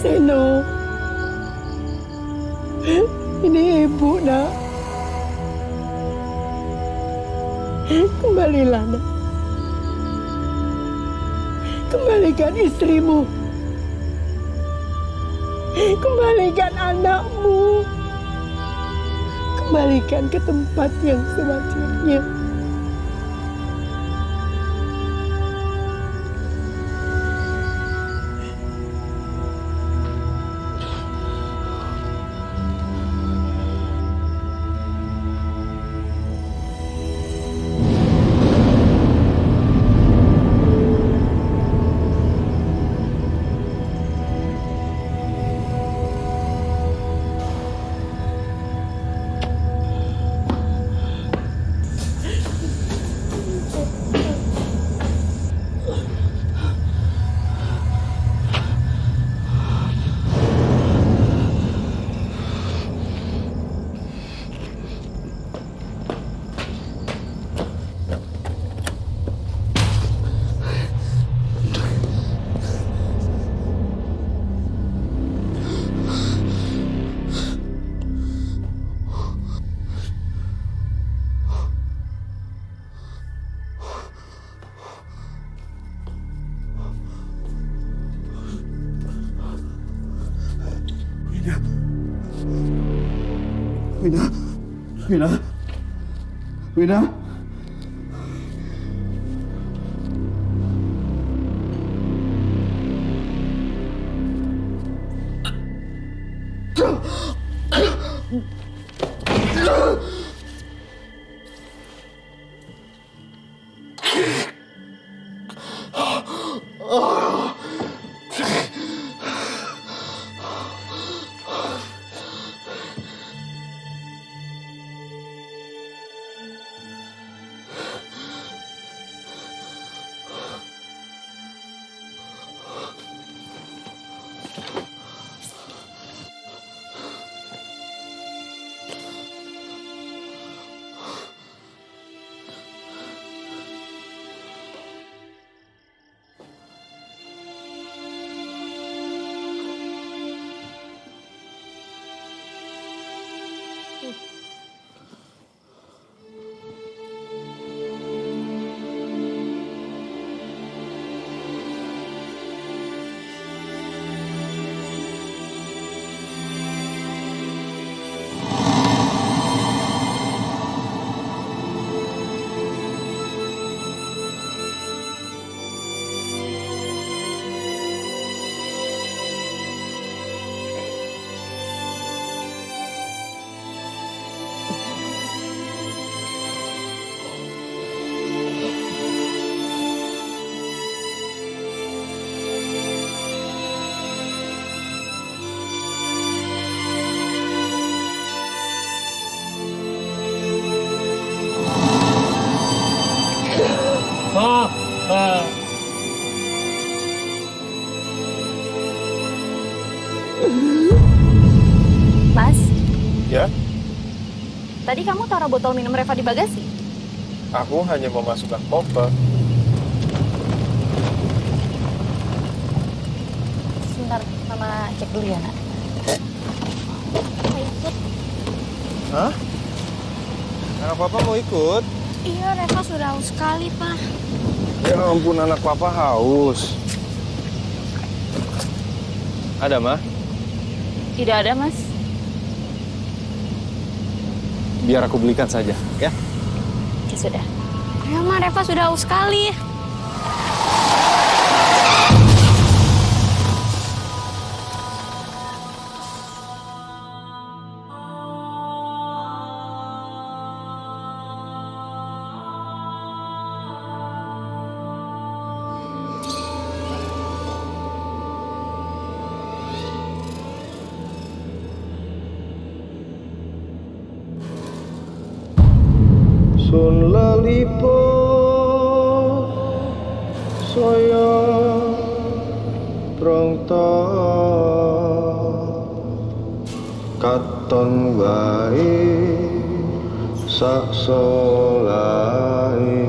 Seno, ini ibu, nak. Kembalilah, nak. Kembalikan istrimu. Kembalikan anakmu. Kembalikan ke tempat yang semestinya.
Wina.
Tadi kamu taruh botol minum Reva di bagasi.
Aku hanya memasukkan koper.
Sebentar, Mama cek dulu ya, Nak.
Hah? Anak papa mau ikut?
Iya, Reva sudah haus sekali, Pak.
Ya ampun, anak papa haus. Ada, Ma?
Tidak ada, Mas.
Biar aku belikan saja, ya?
Ya sudah.
Ya, Ma, Reva sudah haus sekali.
Sun lalipo saya prongto katon wae sak solae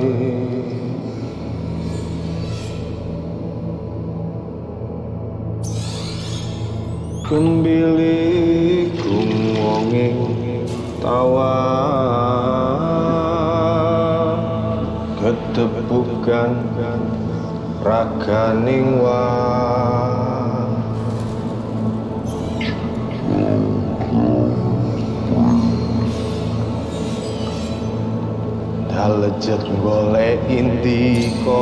kembili kumwonging tawa ketepukan raganing dalejet golek indika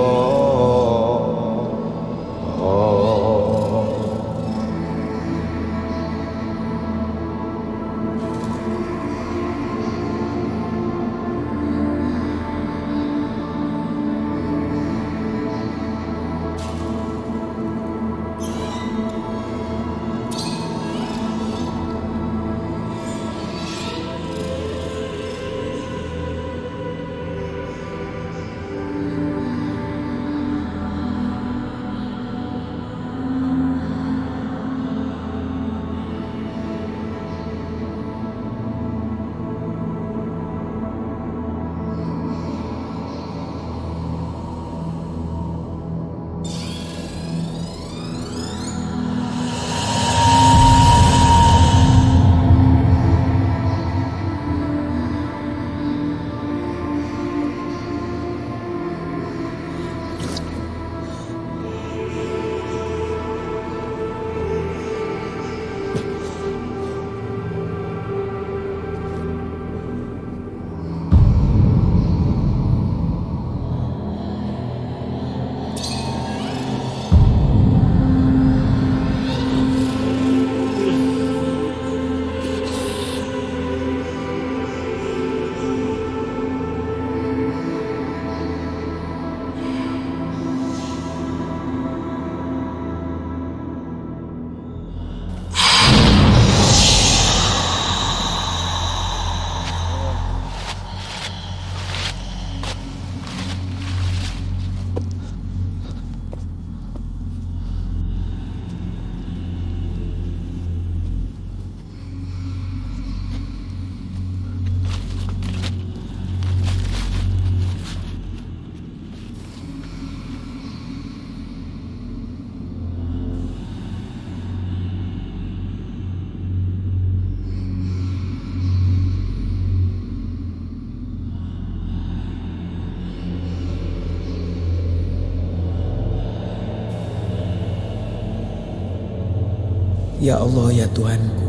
Ya Allah ya Tuhanku,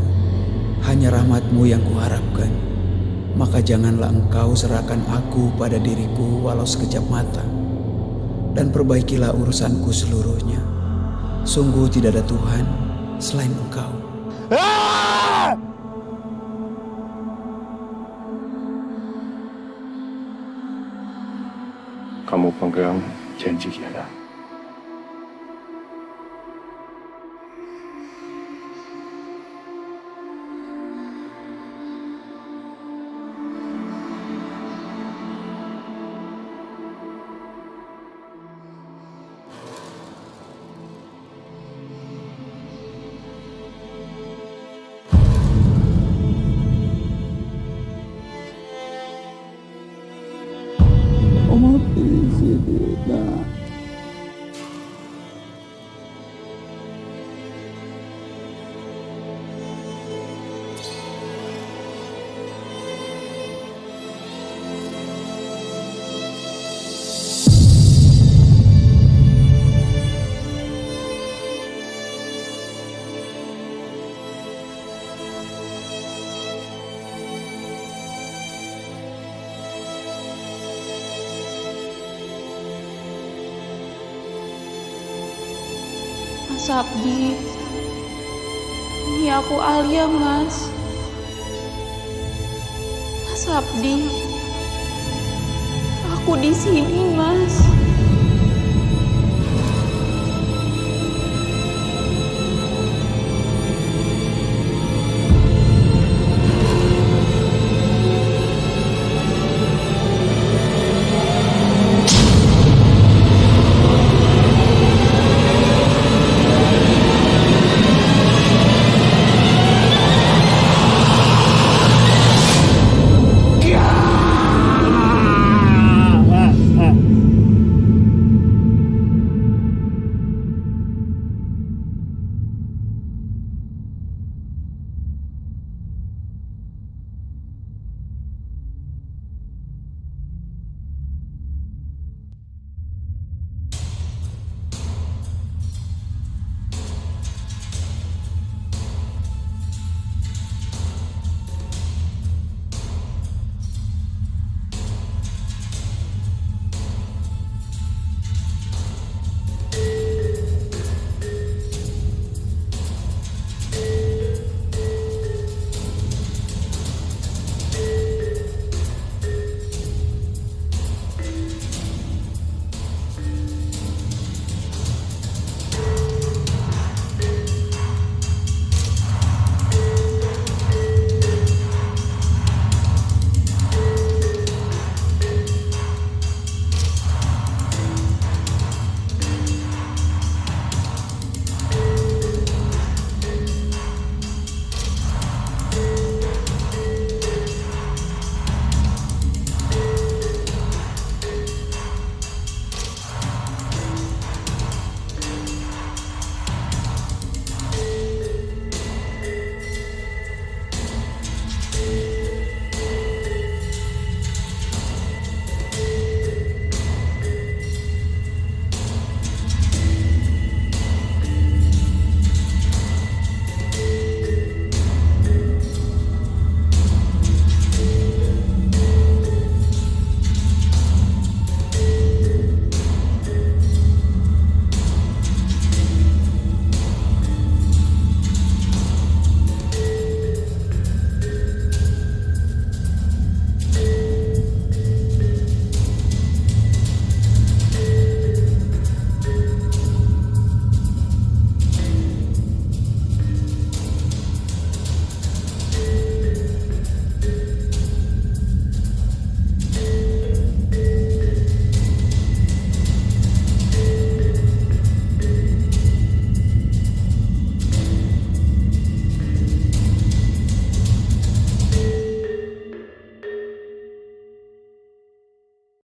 hanya rahmat-Mu yang kuharapkan. Maka janganlah Engkau serahkan aku pada diriku walau sekejap mata. Dan perbaikilah urusanku seluruhnya. Sungguh tidak ada Tuhan selain Engkau.
Kamu pegang janji kita.
Mas Abdi. Ini aku Alia, Mas. Mas Abdi. Aku di sini, Mas.